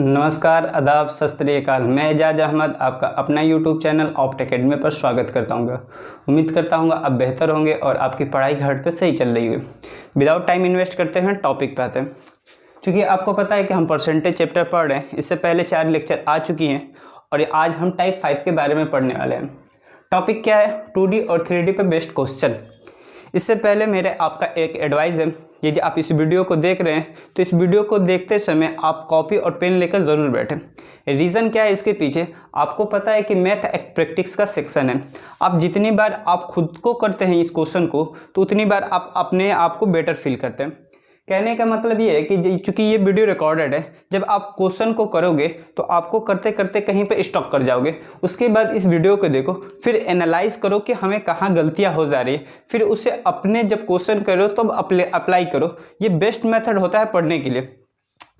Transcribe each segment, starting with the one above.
नमस्कार, आदाब, सत श्री अकाल। मैं एजाज अहमद आपका अपना यूट्यूब चैनल ऑप्ट एकेडमी पर स्वागत करता हूँ। उम्मीद करता हूँ आप बेहतर होंगे और आपकी पढ़ाई घर पे सही चल रही है। विदाउट टाइम इन्वेस्ट करते हैं टॉपिक पे आते हैं। क्योंकि आपको पता है कि हम परसेंटेज चैप्टर पढ़ रहे हैं, इससे पहले 4 लेक्चर आ चुकी हैं और आज हम टाइप 5 के बारे में पढ़ने वाले हैं। टॉपिक क्या है? 2D और 3D पे बेस्ड क्वेश्चन। इससे पहले मेरे आपका एक एडवाइस है, यदि आप इस वीडियो को देख रहे हैं तो इस वीडियो को देखते समय आप कॉपी और पेन लेकर ज़रूर बैठें। रीज़न क्या है इसके पीछे? आपको पता है कि मैथ एक प्रैक्टिस का सेक्शन है। आप जितनी बार आप खुद को करते हैं इस क्वेश्चन को, तो उतनी बार आप अपने आप को बेटर फील करते हैं। कहने का मतलब ये है कि चूंकि ये वीडियो रिकॉर्डेड है, जब आप क्वेश्चन को करोगे तो आपको करते करते कहीं पे स्टॉप कर जाओगे। उसके बाद इस वीडियो को देखो, फिर एनालाइज करो कि हमें कहाँ गलतियाँ हो जा रही है, फिर उसे अपने जब क्वेश्चन करो तो अप्लाई करो। ये बेस्ट मेथड होता है पढ़ने के लिए।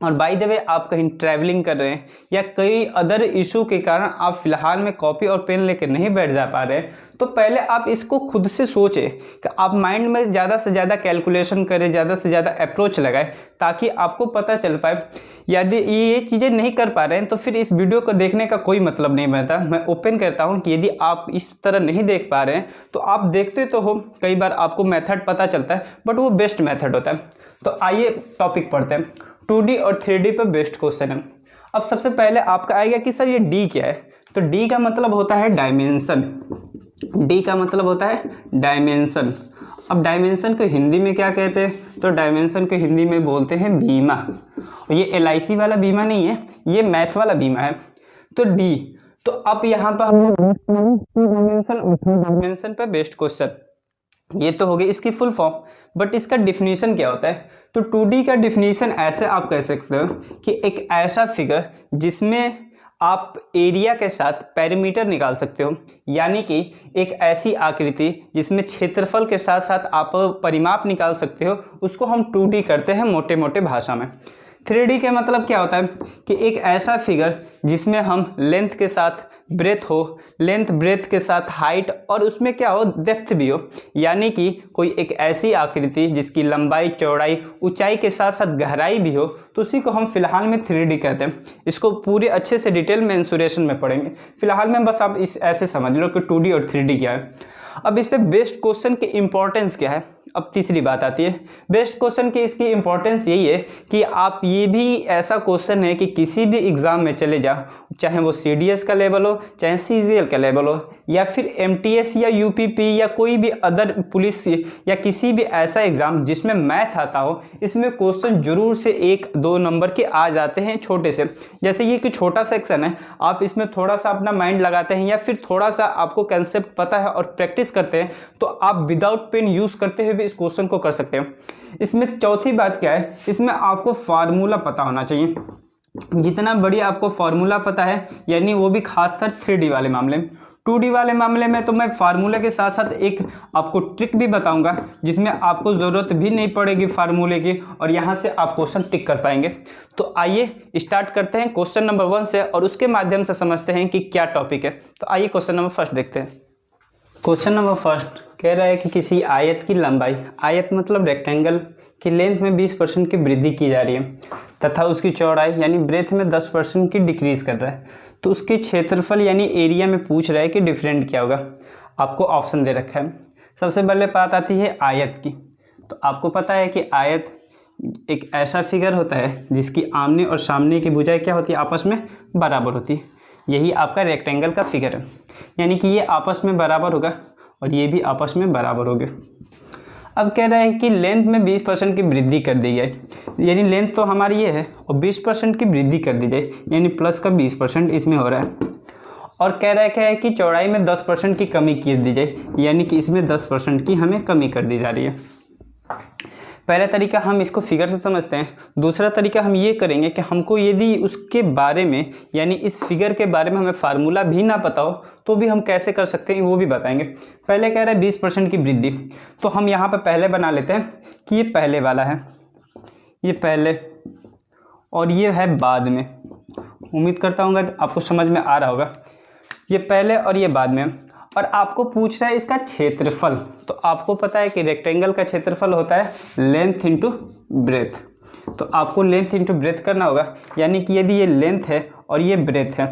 और बाय द वे, आप कहीं ट्रैवलिंग कर रहे हैं या कई अदर इशू के कारण आप फिलहाल में कॉपी और पेन लेकर नहीं बैठ जा पा रहे हैं, तो पहले आप इसको खुद से सोचें कि आप माइंड में ज़्यादा से ज़्यादा कैलकुलेशन करें, ज़्यादा से ज़्यादा अप्रोच लगाएं, ताकि आपको पता चल पाए। यदि ये चीज़ें नहीं कर पा रहे हैं तो फिर इस वीडियो को देखने का कोई मतलब नहीं बनता। मैं ओपन करता हूँ कि यदि आप इस तरह नहीं देख पा रहे हैं तो आप देखते तो हो, कई बार आपको मेथड पता चलता है, बट वो बेस्ट मेथड होता है। तो आइए टॉपिक पढ़ते हैं। 2D और 3D पर बेस्ड क्वेश्चन है। अब सबसे पहले आपका आएगा कि सर ये D क्या है? तो D का मतलब होता है डायमेंशन। D का मतलब होता है डायमेंशन। अब डायमेंशन को हिंदी में क्या कहते हैं? तो डायमेंशन को हिंदी में बोलते हैं बीमा। और ये LIC वाला बीमा नहीं है, ये मैथ वाला बीमा है। तो D, तो अब यहाँ पर डायमेंशन पर बेस्ड क्वेश्चन, ये तो हो गई इसकी फुल फॉर्म। बट इसका डिफिनीशन क्या होता है? तो 2D का डिफिनीशन ऐसे आप कह सकते हो कि एक ऐसा फिगर जिसमें आप एरिया के साथ पैरामीटर निकाल सकते हो, यानी कि एक ऐसी आकृति जिसमें क्षेत्रफल के साथ साथ आप परिमाप निकाल सकते हो, उसको हम 2D करते हैं मोटे मोटे भाषा में। 3D के मतलब क्या होता है कि एक ऐसा फिगर जिसमें हम लेंथ के साथ ब्रेथ हो, लेंथ ब्रेथ के साथ हाइट, और उसमें क्या हो, डेप्थ भी हो, यानी कि कोई एक ऐसी आकृति जिसकी लंबाई, चौड़ाई, ऊंचाई के साथ साथ गहराई भी हो, तो उसी को हम फिलहाल में 3D कहते हैं। इसको पूरे अच्छे से डिटेल में इंसुरेशन में पढ़ेंगे। फिलहाल में बस आप इस ऐसे समझ लो कि 2D और 3D क्या है। अब इस पे बेस्ट क्वेश्चन की इंपॉर्टेंस क्या है? अब तीसरी बात आती है बेस्ट क्वेश्चन की। इसकी इंपॉर्टेंस यही है कि आप, ये भी ऐसा क्वेश्चन है कि किसी भी एग्ज़ाम में चले जाओ, चाहे वो CDS का लेवल हो, चाहे CGL का लेवल हो, या फिर MTS या UPP या कोई भी अदर पुलिस या किसी भी ऐसा एग्ज़ाम जिसमें मैथ आता हो, इसमें क्वेश्चन जरूर से 1-2 नंबर के आ जाते हैं छोटे से। जैसे ये कि छोटा सेक्शन है, आप इसमें थोड़ा सा अपना माइंड लगाते हैं या फिर थोड़ा सा आपको कंसेप्ट पता है और प्रैक्टिस करते हैं, तो आप विदाउट पेन यूज़ करते हुए इस क्वेश्चन को कर सकते हैं। इसमें चौथी बात क्या है? इसमें आपको फार्मूला पता होना चाहिए। जितना बढ़िया आपको फार्मूला पता है, यानी वो भी खासकर 3D वाले मामले में। 2D वाले मामले में तो मैं फार्मूला के साथ साथ एक आपको ट्रिक भी बताऊंगा, जिसमें आपको ज़रूरत भी नहीं पड़ेगी फार्मूले की, और यहाँ से आप क्वेश्चन टिक कर पाएंगे। तो आइए स्टार्ट करते हैं क्वेश्चन नंबर 1 से, और उसके माध्यम से समझते हैं कि क्या टॉपिक है। तो आइए क्वेश्चन नंबर 1 देखते हैं। क्वेश्चन नंबर 1 कह रहा है कि किसी आयत की लंबाई, आयत मतलब रेक्टेंगल, की लेंथ में 20% की वृद्धि की जा रही है, तथा उसकी चौड़ाई यानी ब्रेथ में 10% की डिक्रीज कर रहा है, तो उसके क्षेत्रफल यानी एरिया में पूछ रहा है कि डिफरेंट क्या होगा। आपको ऑप्शन दे रखा है। सबसे पहले बात आती है आयत की। तो आपको पता है कि आयत एक ऐसा फिगर होता है जिसकी आमने और सामने की भुजाएं क्या होती है? आपस में बराबर होती है। यही आपका रेक्टेंगल का फिगर है, यानी कि ये आपस में बराबर होगा और ये भी आपस में बराबर होगा। अब कह रहा है कि लेंथ में 20% की वृद्धि कर दी जाए, यानी लेंथ तो हमारी ये है और 20% की वृद्धि कर दी जाए, यानी प्लस का 20% इसमें हो रहा है। और कह रहा है क्या है कि चौड़ाई में 10% की कमी कर दी जाए, यानी कि इसमें 10% की हमें कमी कर दी जा रही है। पहला तरीका हम इसको फिगर से समझते हैं। दूसरा तरीका हम ये करेंगे कि हमको यदि उसके बारे में, यानी इस फिगर के बारे में हमें फार्मूला भी ना पता हो तो भी हम कैसे कर सकते हैं वो भी बताएंगे। पहले कह रहा है 20% की वृद्धि, तो हम यहाँ पर पहले बना लेते हैं कि ये पहले वाला है, ये पहले, और ये है बाद में। उम्मीद करता हूँ आपको समझ में आ रहा होगा। ये पहले और ये बाद में। और आपको पूछ रहा है इसका क्षेत्रफल। तो आपको पता है कि रेक्टेंगल का क्षेत्रफल होता है लेंथ इंटू ब्रेथ। तो आपको लेंथ इंटू ब्रेथ करना होगा, यानी कि यदि ये लेंथ है और ये ब्रेथ है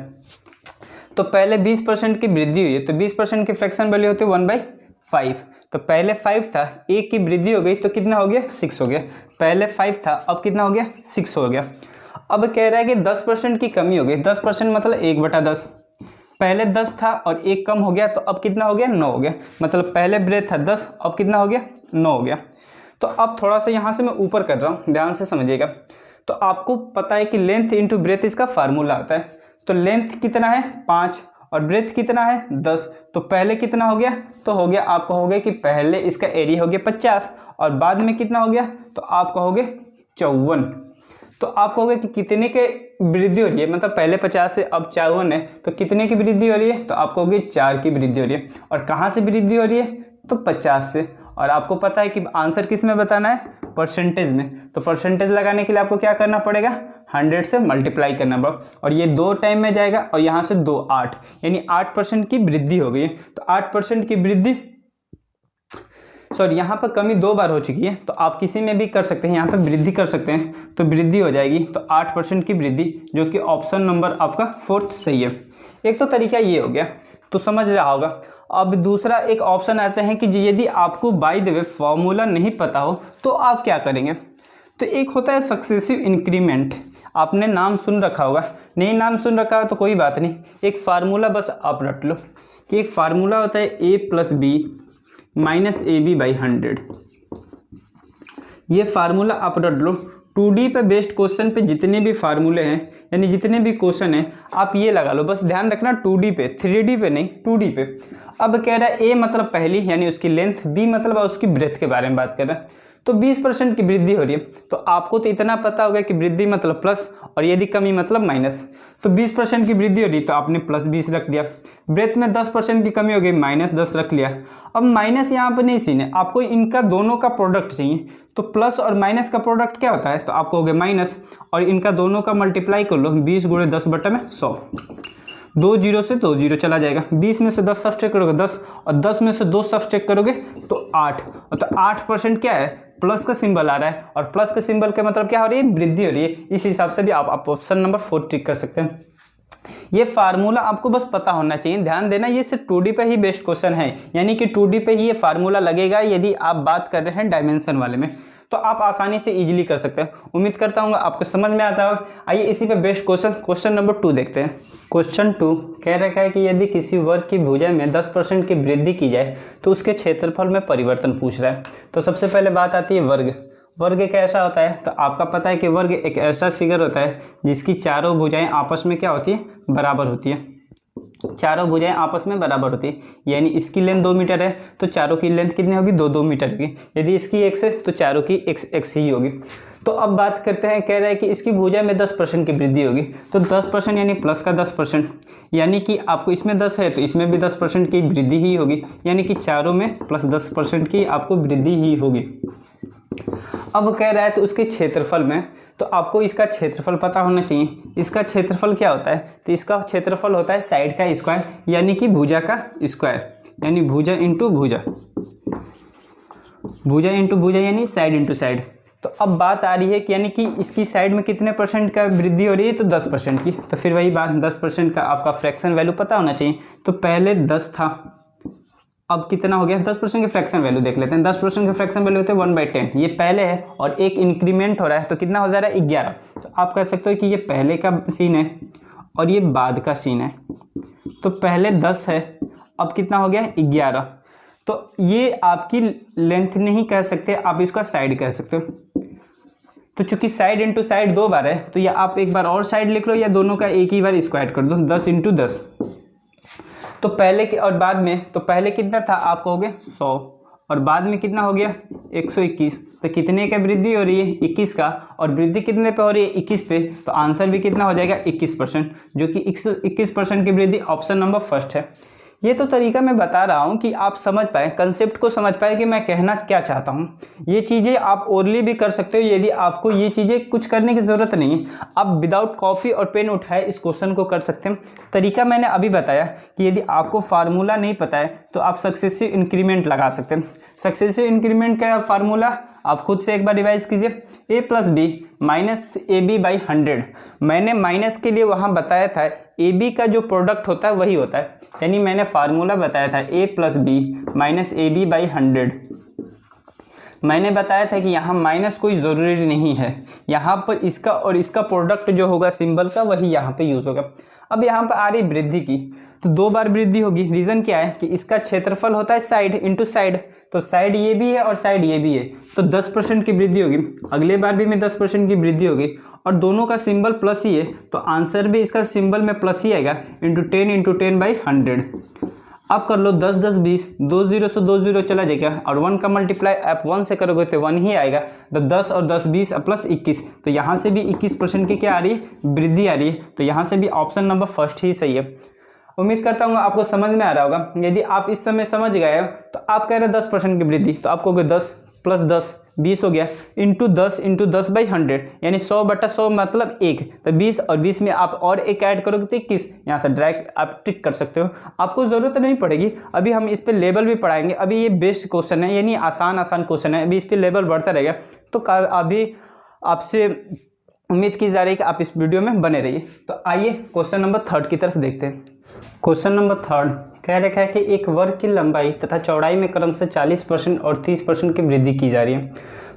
तो पहले 20% की वृद्धि हुई है, तो 20% की फ्रैक्शन वैल्यू होती है 1/5। तो पहले 5 था, 1 की वृद्धि हो गई तो कितना हो गया 6 हो गया। पहले 5 था, अब कितना हो गया 6 हो गया। अब कह रहा है कि 10% की कमी हो गई। 10% मतलब 1/10। पहले 10 था और 1 कम हो गया तो अब कितना हो गया 9 हो गया। मतलब पहले ब्रेथ था 10, अब कितना हो गया 9 हो गया। तो अब थोड़ा सा यहाँ से मैं ऊपर कर रहा हूँ, ध्यान से समझिएगा। तो आपको पता है कि लेंथ इंटू ब्रेथ इसका फार्मूला आता है। तो लेंथ कितना है 5 और ब्रेथ कितना है 10। तो पहले कितना हो गया, तो हो गया आप कहोगे कि पहले इसका एरिया हो गया 50 और बाद में कितना हो गया, तो आप कहोगे 54। तो आप कहोगे कि कितने के वृद्धि हो रही है, मतलब पहले 50 से अब 54 है तो कितने की वृद्धि हो रही है, तो आप कहोगे 4 की वृद्धि हो रही है। और कहाँ से वृद्धि हो रही है, तो 50 से। और आपको पता है कि आंसर किस में बताना है, परसेंटेज में। तो परसेंटेज लगाने के लिए आपको क्या करना पड़ेगा, 100 से मल्टीप्लाई करना पड़ेगा। और ये 2 टाइम में जाएगा और यहाँ से 2 8, यानी 8% की वृद्धि हो गई है। तो 8% की वृद्धि, सॉरी यहाँ पर कमी 2 बार हो चुकी है, तो आप किसी में भी कर सकते हैं, यहाँ पर वृद्धि कर सकते हैं तो वृद्धि हो जाएगी। तो 8% की वृद्धि, जो कि ऑप्शन नंबर आपका 4th सही है। एक तो तरीका ये हो गया, तो समझ रहा होगा। अब दूसरा एक ऑप्शन आता है कि यदि आपको बाय द वे फॉर्मूला नहीं पता हो तो आप क्या करेंगे। तो एक होता है सक्सेसिव इंक्रीमेंट, आपने नाम सुन रखा होगा, नहीं नाम सुन रखा हो तो कोई बात नहीं, एक फार्मूला बस आप रट लो कि एक फार्मूला होता है a + b - ab/100। ये फार्मूला आप रट लो। 2D पे बेस्ड क्वेश्चन पे जितने भी फार्मूले हैं, यानी जितने भी क्वेश्चन हैं, आप ये लगा लो। बस ध्यान रखना 2D पे, 3D पे नहीं, 2D पे। अब कह रहा है a मतलब पहली यानी उसकी लेंथ, b मतलब उसकी ब्रेथ के बारे में बात कर रहा है। तो 20% की वृद्धि हो रही है, तो आपको तो इतना पता होगा कि वृद्धि मतलब प्लस और यदि कमी मतलब माइनस। तो 20% की वृद्धि हो रही तो आपने +20 रख दिया। ब्रेथ में 10% की कमी हो गई, -10 रख लिया। अब माइनस यहाँ पर नहीं सीन है, आपको इनका दोनों का प्रोडक्ट चाहिए। तो प्लस और माइनस का प्रोडक्ट क्या होता है, तो आपको हो गया माइनस, और इनका दोनों का मल्टीप्लाई कर लो, 20 × 10/100। 2 0 से 2 0 चला जाएगा। 20 में से 10 सब्ट्रैक्ट करोगे 10, और 10 में से 2 सब्ट्रैक्ट करोगे तो 8। तो 8% क्या है, प्लस का सिंबल आ रहा है, और प्लस का सिंबल का मतलब क्या हो रही है, वृद्धि हो रही है। इस हिसाब से भी आप ऑप्शन नंबर 4 टिक कर सकते हैं। ये फार्मूला आपको बस पता होना चाहिए। ध्यान देना, ये सिर्फ 2D पे ही बेस्ड क्वेश्चन है, यानी कि 2D पे ही ये फार्मूला लगेगा यदि आप बात कर रहे हैं डायमेंशन वाले में, तो आप आसानी से इजीली कर सकते हैं। उम्मीद करता हूँ आपको समझ में आता हो। आइए इसी पे बेस्ड क्वेश्चन नंबर 2 देखते हैं। क्वेश्चन 2 कह रखा है कि यदि किसी वर्ग की भुजा में 10% की वृद्धि की जाए तो उसके क्षेत्रफल में परिवर्तन पूछ रहा है। तो सबसे पहले बात आती है वर्ग। वर्ग कैसा होता है, तो आपका पता है कि वर्ग एक ऐसा फिगर होता है जिसकी चारों भुजाएं आपस में क्या होती है, बराबर होती है। चारों भुजाएं आपस में बराबर होती है, यानी इसकी लेंथ 2 मीटर है तो चारों की लेंथ कितनी होगी, 2 मीटर होगी। यदि इसकी x है तो चारों की x ही होगी। तो अब बात करते हैं, कह रहा है कि इसकी भुजा में 10% की वृद्धि होगी। तो 10% यानी प्लस का 10%, यानी कि आपको इसमें 10 है तो इसमें भी 10% की वृद्धि ही होगी, यानी कि चारों में प्लस 10% की आपको वृद्धि ही होगी। अब कह रहा है तो उसके क्षेत्रफल में, तो आपको इसका क्षेत्रफल पता होना चाहिए। इसका क्षेत्रफल क्या होता है, तो इसका क्षेत्रफल होता है साइड का स्क्वायर, यानी कि भुजा का स्क्वायर, यानी भुजा इंटू भुजा, भुजा इंटू भुजा यानी साइड इंटू साइड। तो अब बात आ रही है कि यानी कि इसकी साइड में कितने % का वृद्धि हो रही है, तो 10% की। तो फिर वही बात, 10% का आपका फ्रैक्शन वैल्यू पता होना चाहिए। तो पहले 10 था, अब कितना हो गया, 10% की फ्रैक्शन वैल्यू देख लेते हैं। 10% की फ्रैक्शन वैल्यू होते हैं 1/10। ये पहले है और एक इंक्रीमेंट हो रहा है तो कितना हो जा रहा है, 11। तो आप कह सकते हो कि ये पहले का सीन है और ये बाद का सीन है। तो पहले 10 है, अब कितना हो गया 11। तो ये आपकी लेंथ नहीं कह सकते, आप इसका साइड कह सकते हो। तो चूंकि साइड इंटू साइड 2 बार है तो या आप एक बार और साइड लिख लो या दोनों का एक ही बार स्क्वायर कर दो, 10 × 10। तो पहले के और बाद में, तो पहले कितना था आप कहोगे 100 और बाद में कितना हो गया 121। तो कितने का वृद्धि हो रही है, 21 का, और वृद्धि कितने पे हो रही है, 21 पे। तो आंसर भी कितना हो जाएगा 21%, जो कि 21% की वृद्धि ऑप्शन नंबर 1 है। ये तो तरीका मैं बता रहा हूँ कि आप समझ पाए, कंसेप्ट को समझ पाए कि मैं कहना क्या चाहता हूँ। ये चीज़ें आप ओरली भी कर सकते हो, यदि आपको ये चीज़ें कुछ करने की ज़रूरत नहीं है, आप विदाउट कॉपी और पेन उठाए इस क्वेश्चन को कर सकते हैं। तरीका मैंने अभी बताया कि यदि आपको फार्मूला नहीं पता है तो आप सक्सेसिव इंक्रीमेंट लगा सकते हैं। सक्सेसिव इंक्रीमेंट का फार्मूला आप खुद से एक बार रिवाइज कीजिए, a plus B minus A B by 100। मैंने माइनस के लिए वहाँ बताया था ए बी का जो प्रोडक्ट होता है वही होता है, यानी मैंने फार्मूला बताया था a plus B minus A B by 100। मैंने बताया था कि यहाँ माइनस कोई ज़रूरी नहीं है, यहाँ पर इसका और इसका प्रोडक्ट जो होगा सिंबल का वही यहाँ पे यूज़ होगा। अब यहाँ पर आ रही वृद्धि की, तो 2 बार वृद्धि होगी। रीज़न क्या है कि इसका क्षेत्रफल होता है साइड इंटू साइड, तो साइड ये भी है और साइड ये भी है, तो 10% की वृद्धि होगी। अगले बार भी में 10% की वृद्धि होगी और दोनों का सिंबल प्लस ही है, तो आंसर भी इसका सिंबल में प्लस ही आएगा, इंटू 10 बाई 100। अब कर लो 10 10 20, 2 0 से 2 0 चला जाएगा और 1 का मल्टीप्लाई आप 1 से करोगे तो 1 ही आएगा। तो 10 और 10 20 प्लस 21, तो यहाँ से भी 21% की क्या आ रही है, वृद्धि आ रही है। तो यहाँ से भी ऑप्शन नंबर फर्स्ट ही सही है। उम्मीद करता हूँ आपको समझ में आ रहा होगा। यदि आप इस समय समझ गए हो तो आप कह रहे हैं 10% की वृद्धि, तो आपको 10 प्लस 10 20 हो गया, इंटू 10 बाई 100, यानी 100/100 मतलब 1। तो 20 और 20 में आप और एक ऐड करोगे तो 21। यहाँ से डायरेक्ट आप टिक कर सकते हो, आपको ज़रूरत नहीं पड़ेगी। अभी हम इस पे लेवल भी पढ़ाएंगे। अभी ये बेस्ट क्वेश्चन है, यानी आसान क्वेश्चन है, अभी इस पे लेवल बढ़ता रहेगा। तो अभी आपसे उम्मीद की जा रही है कि आप इस वीडियो में बने रहिए। तो आइए क्वेश्चन नंबर 3 की तरफ देखते हैं। क्वेश्चन नंबर 3 कह रखा है कि एक वर्ग की लंबाई तथा चौड़ाई में क्रम से 40% और 30% की वृद्धि की जा रही है,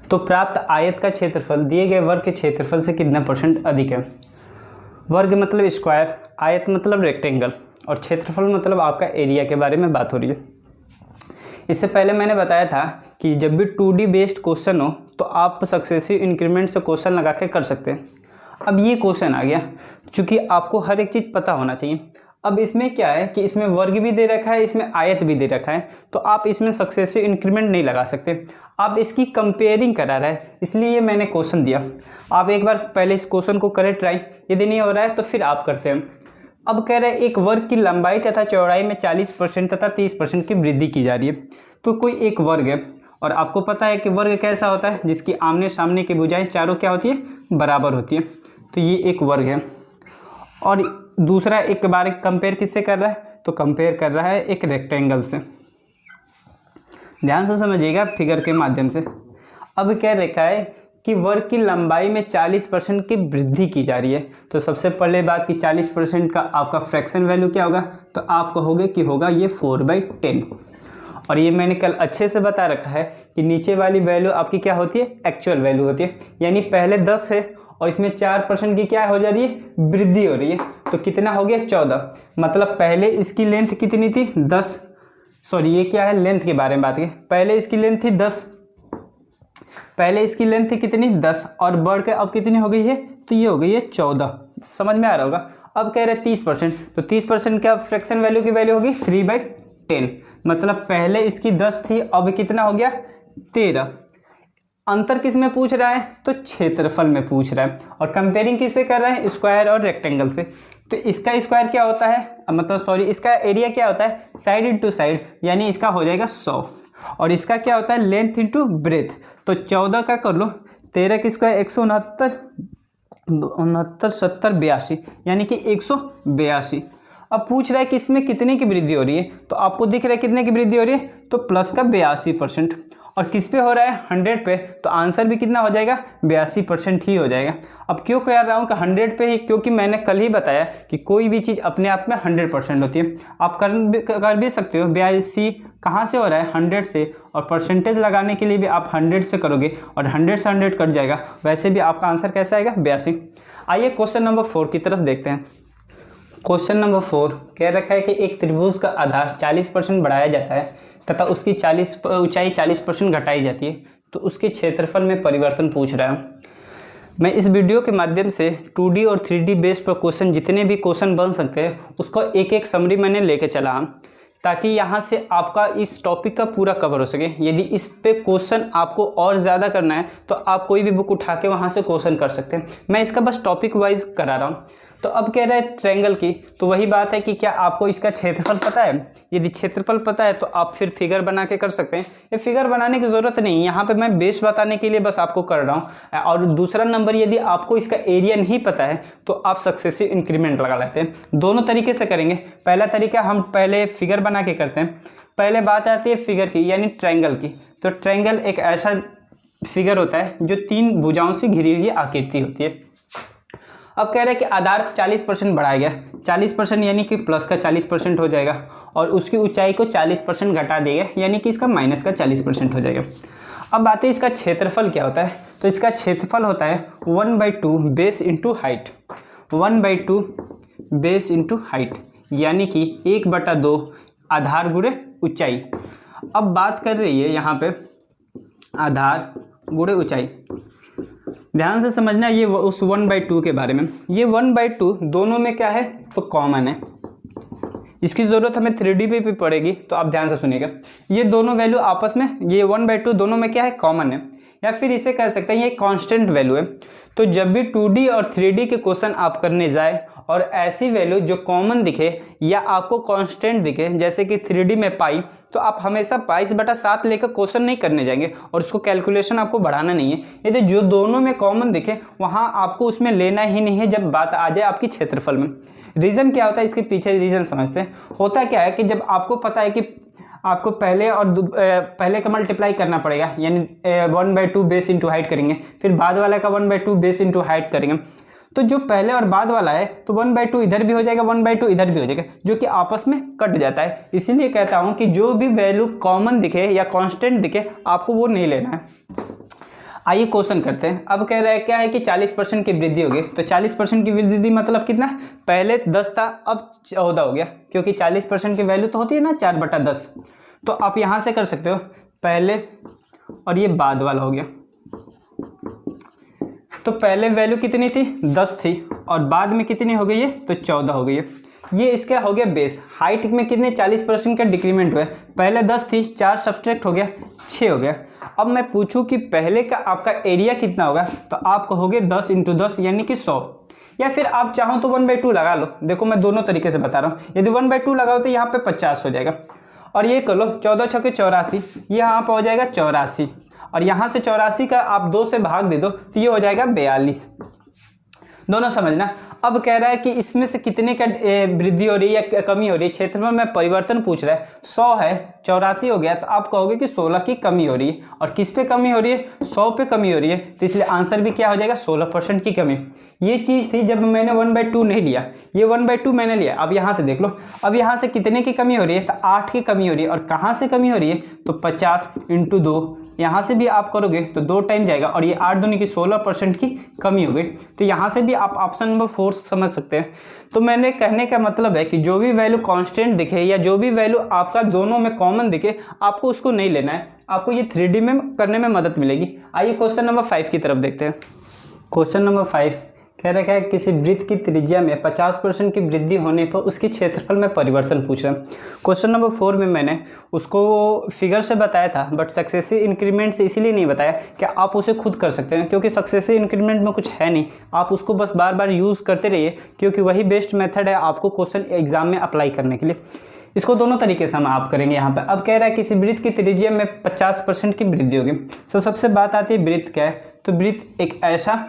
तो प्राप्त आयत का क्षेत्रफल दिए गए वर्ग के क्षेत्रफल से कितना % अधिक है। वर्ग मतलब स्क्वायर, आयत मतलब रेक्टेंगल और क्षेत्रफल मतलब आपका एरिया के बारे में बात हो रही है। इससे पहले मैंने बताया था कि जब भी 2D बेस्ड क्वेश्चन हो तो आप सक्सेसिव इंक्रीमेंट से क्वेश्चन लगा के कर सकते हैं। अब ये क्वेश्चन आ गया, चूँकि आपको हर एक चीज़ पता होना चाहिए। अब इसमें क्या है कि इसमें वर्ग भी दे रखा है, इसमें आयत भी दे रखा है, तो आप इसमें सक्सेसिव इंक्रीमेंट नहीं लगा सकते। आप इसकी कंपेयरिंग करा रहा है, इसलिए मैंने क्वेश्चन दिया। आप एक बार पहले इस क्वेश्चन को करें ट्राई, यदि नहीं हो रहा है तो फिर आप करते हैं। अब कह रहे हैं एक वर्ग की लंबाई तथा चौड़ाई में 40% तथा 30% की वृद्धि की जा रही है। तो कोई एक वर्ग है और आपको पता है कि वर्ग कैसा होता है, जिसकी आमने सामने की भुजाएं चारों क्या होती है, बराबर होती है। तो ये एक वर्ग है। और दूसरा एक बार कंपेयर किससे कर रहा है, तो कंपेयर कर रहा है एक रेक्टेंगल से। ध्यान से समझिएगा फिगर के माध्यम से। अब क्या रखा है कि वर्ग की लंबाई में 40% की वृद्धि की जा रही है। तो सबसे पहले बात कि 40% का आपका फ्रैक्शन वैल्यू क्या होगा, तो आप कहोगे कि होगा ये 4/10। और ये मैंने कल अच्छे से बता रखा है कि नीचे वाली वैल्यू आपकी क्या होती है, एक्चुअल वैल्यू होती है। यानी पहले 10 है और इसमें 4% की क्या हो जा रही है, वृद्धि हो रही है। तो कितना हो गया, 14। मतलब पहले इसकी लेंथ कितनी थी, 10। सॉरी, ये क्या है, लेंथ के बारे में बात करें। पहले इसकी लेंथ थी 10, पहले इसकी लेंथ थी कितनी, 10, और बढ़ के अब कितनी हो गई है, तो ये हो गई है 14। समझ में आ रहा होगा। अब कह रहे 30%, तो 30% का फ्रैक्शन वैल्यू की वैल्यू होगी 3/10। मतलब पहले इसकी 10 थी, अब कितना हो गया, 13। अंतर किस में पूछ रहा है, तो क्षेत्रफल में पूछ रहा है। और कंपेयरिंग किससे कर रहे हैं, स्क्वायर और रेक्टेंगल से। तो इसका स्क्वायर क्या होता है, मतलब सॉरी, इसका एरिया क्या होता है, साइड इंटू साइड, यानी इसका हो जाएगा 100। और इसका क्या होता है, लेंथ इंटू ब्रेथ। तो 14 का कर लो, 13 की स्क्वायर 169, 69, 70, 82, यानी कि 182। अब पूछ रहा है कि इसमें कितने की वृद्धि हो रही है, तो आपको दिख रहा है कितने की वृद्धि हो रही है, तो प्लस का 82%। और किस पे हो रहा है, 100 पे, तो आंसर भी कितना हो जाएगा, 82% ही हो जाएगा। अब क्यों कह रहा हूँ कि 100 पे ही, क्योंकि मैंने कल ही बताया कि कोई भी चीज़ अपने आप में 100% होती है। आप कर भी सकते हो। 82 कहाँ से हो रहा है, 100 से, और परसेंटेज लगाने के लिए भी आप 100 से करोगे और 100 से 100 कट जाएगा, वैसे भी आपका आंसर कैसा आएगा, 82। आइए क्वेश्चन नंबर 4 की तरफ देखते हैं। क्वेश्चन नंबर 4 कह रखा है कि एक त्रिभुज का आधार 40% बढ़ाया जाता है तथा उसकी ऊंचाई 40% घटाई जाती है, तो उसके क्षेत्रफल में परिवर्तन पूछ रहा है। मैं इस वीडियो के माध्यम से 2D और 3D बेस्ड पर क्वेश्चन, जितने भी क्वेश्चन बन सकते हैं, उसको एक एक समरी मैंने लेके चला, ताकि यहाँ से आपका इस टॉपिक का पूरा कवर हो सके। यदि इस पे क्वेश्चन आपको और ज़्यादा करना है तो आप कोई भी बुक उठा के वहाँ से क्वेश्चन कर सकते हैं। मैं इसका बस टॉपिक वाइज करा रहा हूँ। तो अब कह रहा है ट्रायंगल की, तो वही बात है कि क्या आपको इसका क्षेत्रफल पता है। यदि क्षेत्रफल पता है तो आप फिर फिगर बना के कर सकते हैं। ये फिगर बनाने की ज़रूरत नहीं, यहाँ पे मैं बेस बताने के लिए बस आपको कर रहा हूँ। और दूसरा नंबर, यदि आपको इसका एरिया नहीं पता है तो आप सक्सेसिव इंक्रीमेंट लगा लेते हैं। दोनों तरीके से करेंगे। पहला तरीका हम पहले फिगर बना के करते हैं। पहले बात आती है फिगर की, यानी ट्रायंगल की। तो ट्रायंगल एक ऐसा फिगर होता है जो 3 भुजाओं से घिरी हुई आकृति होती है। अब कह रहे हैं कि आधार 40% बढ़ाया गया, 40% यानी कि प्लस का 40% हो जाएगा और उसकी ऊंचाई को 40% घटा देगा यानी कि इसका माइनस का 40% हो जाएगा। अब बात है इसका क्षेत्रफल क्या होता है, तो इसका क्षेत्रफल होता है 1/2 base into height, 1/2 base into height यानी कि 1/2 आधार गुणे ऊंचाई। अब बात कर रही है यहाँ पे आधार गुणे ऊंचाई, ध्यान से समझना ये उस 1/2 के बारे में। ये 1/2 दोनों में क्या है तो कॉमन है, इसकी ज़रूरत हमें 3D पे भी पड़ेगी, तो आप ध्यान से सुनिएगा। ये दोनों वैल्यू आपस में, ये 1/2 दोनों में क्या है कॉमन है, या फिर इसे कह सकते हैं ये कांस्टेंट वैल्यू है। तो जब भी 2D और 3D के क्वेश्चन आप करने जाए और ऐसी वैल्यू जो कॉमन दिखे या आपको कांस्टेंट दिखे, जैसे कि 3D में पाई, तो आप हमेशा पाई/7 लेकर क्वेश्चन नहीं करने जाएंगे और उसको कैलकुलेशन आपको बढ़ाना नहीं है। यदि जो दोनों में कॉमन दिखे वहाँ आपको उसमें लेना ही नहीं है जब बात आ जाए आपकी क्षेत्रफल में। रीज़न क्या होता है इसके पीछे, रीज़न समझते हैं। होता क्या है कि जब आपको पता है कि आपको पहले का मल्टीप्लाई करना पड़ेगा, यानी 1/2 बेस इंटू हाइट करेंगे, फिर बाद वाला का 1/2 बेस इंटू हाइट करेंगे, तो जो पहले और बाद वाला है तो 1/2 इधर भी हो जाएगा, 1/2 इधर भी हो जाएगा, जो कि आपस में कट जाता है। इसीलिए कहता हूँ कि जो भी वैल्यू कॉमन दिखे या कांस्टेंट दिखे आपको वो नहीं लेना है। आइए क्वेश्चन करते हैं। अब कह रहा है क्या है कि 40% की वृद्धि होगी, तो 40% की वृद्धि मतलब कितना, पहले 10 था अब 14 हो गया, क्योंकि 40% की वैल्यू तो होती है ना 4/10। तो आप यहाँ से कर सकते हो पहले और ये बाद वाला हो गया। तो पहले वैल्यू कितनी थी 10 थी और बाद में कितनी हो गई है तो 14 हो गई है। ये इसका हो गया बेस। हाइट में कितने 40% का डिक्रीमेंट हुआ है, पहले 10 थी 4 सब्सट्रैक्ट हो गया 6 हो गया। अब मैं पूछूं कि पहले का आपका एरिया कितना होगा, तो आप कहोगे 10 × 10 यानी कि 100, या फिर आप चाहो तो 1/2 लगा लो। देखो मैं दोनों तरीके से बता रहा हूँ। यदि 1/2 लगाओ तो यहाँ पे 50 हो जाएगा, और ये कर लो 14 × 6 = 84, यहाँ पर हो जाएगा 84, और यहाँ से 84 का आप 2 से भाग दे दो तो ये हो जाएगा 42। दोनों समझना। अब कह रहा है कि इसमें से कितने का वृद्धि हो रही है या कमी हो रही है, क्षेत्रफल में परिवर्तन पूछ रहा है। 100 है 84 हो गया, तो आप कहोगे कि 16 की कमी हो रही है। और किस पे कमी हो रही है, 100 पे कमी हो रही है, तो इसलिए आंसर भी क्या हो जाएगा 16% की कमी। ये चीज़ थी जब मैंने 1/2 नहीं लिया, ये 1/2 मैंने लिया। अब यहाँ से देख लो, अब यहाँ से कितने की कमी हो रही है, तो 8 की कमी हो रही है। और कहाँ से कमी हो रही है, तो 50 × 2, यहाँ से भी आप करोगे तो 2 टाइम जाएगा, और ये 8 दूनी की 16% की कमी हो गई। तो यहाँ से भी आप ऑप्शन नंबर 4 समझ सकते हैं। तो मैंने कहने का मतलब है कि जो भी वैल्यू कांस्टेंट दिखे या जो भी वैल्यू आपका दोनों में कॉमन दिखे, आपको उसको नहीं लेना है, आपको ये 3D में करने में मदद मिलेगी। आइए क्वेश्चन नंबर 5 की तरफ देखते हैं। क्वेश्चन नंबर 5 कह रखा है किसी वृत्त की त्रिज्या में 50% की वृद्धि होने पर उसके क्षेत्रफल में परिवर्तन पूछ रहा है। क्वेश्चन नंबर 4 में मैंने उसको फिगर से बताया था, बट सक्सेसिव इंक्रीमेंट से इसीलिए नहीं बताया कि आप उसे खुद कर सकते हैं, क्योंकि सक्सेसिव इंक्रीमेंट में कुछ है नहीं। आप उसको बस बार बार यूज़ करते रहिए, क्योंकि वही बेस्ट मेथड है आपको क्वेश्चन एग्जाम में अप्लाई करने के लिए। इसको दोनों तरीके से हम आप करेंगे यहाँ पर। अब कह रहा है किसी वृत्त की त्रिज्या में 50% की वृद्धि होगी। तो सबसे बात आती है वृत्त क्या है, तो वृत्त एक ऐसा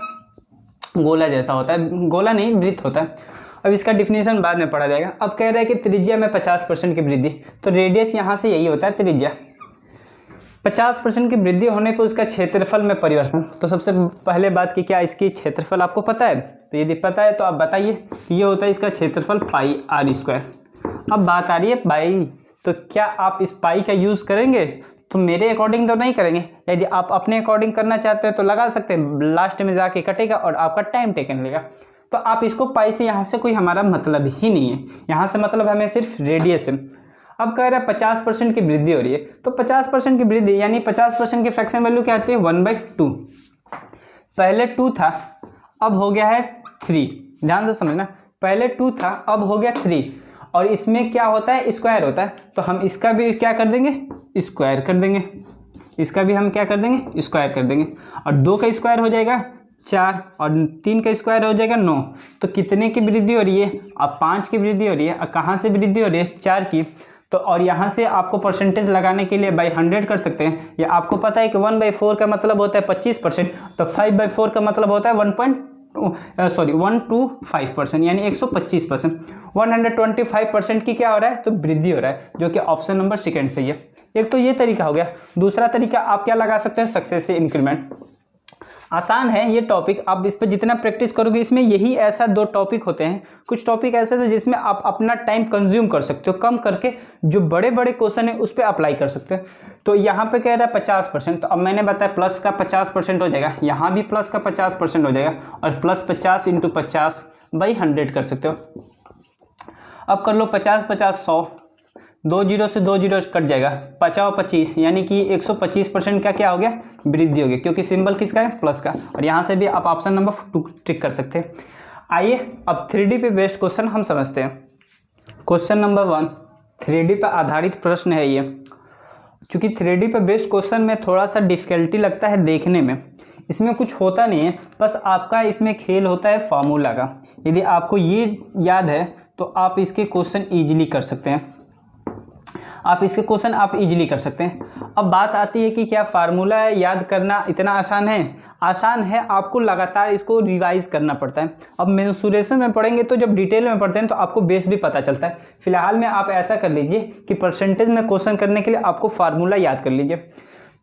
गोला जैसा होता है, गोला नहीं वृत्त होता है। अब इसका डिफिनेशन बाद में पढ़ा जाएगा। अब कह रहा है कि त्रिज्या में 50% की वृद्धि, तो रेडियस यहाँ से यही होता है त्रिज्या। 50% की वृद्धि होने पर उसका क्षेत्रफल में परिवर्तन। तो सबसे पहले बात की क्या इसकी क्षेत्रफल आपको पता है, तो यदि पता है तो आप बताइए। ये होता है इसका क्षेत्रफल πr²। अब बात आ रही है पाई, तो क्या आप इस पाई का यूज़ करेंगे, तो मेरे अकॉर्डिंग तो नहीं करेंगे। यदि आप अपने अकॉर्डिंग करना चाहते हैं तो लगा सकते हैं, लास्ट में जाके कटेगा और आपका टाइम टेकन लेगा। तो आप इसको पाई से यहाँ से कोई हमारा मतलब ही नहीं है, यहाँ से मतलब हमें सिर्फ रेडियस है। अब कह रहा है 50% की वृद्धि हो रही है, तो 50% की वृद्धि यानी 50% की फ्रैक्शन वैल्यू क्या आती है 1/2। पहले 2 था अब हो गया है 3, ध्यान से समझना। पहले 2 था अब हो गया 3, और इसमें क्या होता है स्क्वायर होता है, तो हम इसका भी क्या कर देंगे स्क्वायर कर देंगे, इसका भी हम क्या कर देंगे स्क्वायर कर देंगे। और 2 का स्क्वायर हो जाएगा 4, और 3 का स्क्वायर हो जाएगा 9। तो कितने की वृद्धि हो रही है, अब 5 की वृद्धि हो रही है। कहाँ से वृद्धि हो रही है 4 की। तो और यहाँ से आपको परसेंटेज लगाने के लिए बाई 100 कर सकते हैं। या आपको पता है कि 1/4 का मतलब होता है 25%, तो 5/4 का मतलब होता है 125%, यानी 125%। 125% की क्या हो रहा है तो वृद्धि हो रहा है, जो कि ऑप्शन नंबर 2 सही है। एक तो ये तरीका हो गया। दूसरा तरीका आप क्या लगा सकते हैं, सक्सेसिव इंक्रीमेंट। आसान है ये टॉपिक, आप इस पर जितना प्रैक्टिस करोगे, इसमें यही ऐसा 2 टॉपिक होते हैं, कुछ टॉपिक ऐसे थे जिसमें आप अपना टाइम कंज्यूम कर सकते हो, कम करके जो बड़े बड़े क्वेश्चन है उस पर अप्लाई कर सकते हो। तो यहाँ पे कह रहा है 50%, तो अब मैंने बताया प्लस का 50% हो जाएगा, यहाँ भी प्लस का 50% हो जाएगा, और प्लस 50 × 50/100 कर सकते हो। अब कर लो 50 50 100, 2 0 से 2 0 कट जाएगा, 50 25, यानी कि 125% का क्या हो गया, वृद्धि हो गई, क्योंकि सिंबल किसका है, प्लस का। और यहाँ से भी आप ऑप्शन नंबर 2 टिक कर सकते हैं। आइए अब 3D पे बेस्ड क्वेश्चन हम समझते हैं। क्वेश्चन नंबर 1 3D पर आधारित प्रश्न है ये। चूँकि 3D पे बेस्ड क्वेश्चन में थोड़ा सा डिफिकल्टी लगता है देखने में, इसमें कुछ होता नहीं है, बस आपका इसमें खेल होता है फार्मूला का। यदि आपको ये याद है तो आप इसके क्वेश्चन ईजिली कर सकते हैं, आप इसके क्वेश्चन आप इजीली कर सकते हैं। अब बात आती है कि क्या फार्मूला याद करना इतना आसान है? आसान है, आपको लगातार इसको रिवाइज करना पड़ता है। अब मेंसुरेशन में पढ़ेंगे तो जब डिटेल में पढ़ते हैं तो आपको बेस भी पता चलता है। फिलहाल में आप ऐसा कर लीजिए कि परसेंटेज में क्वेश्चन करने के लिए आपको फार्मूला याद कर लीजिए।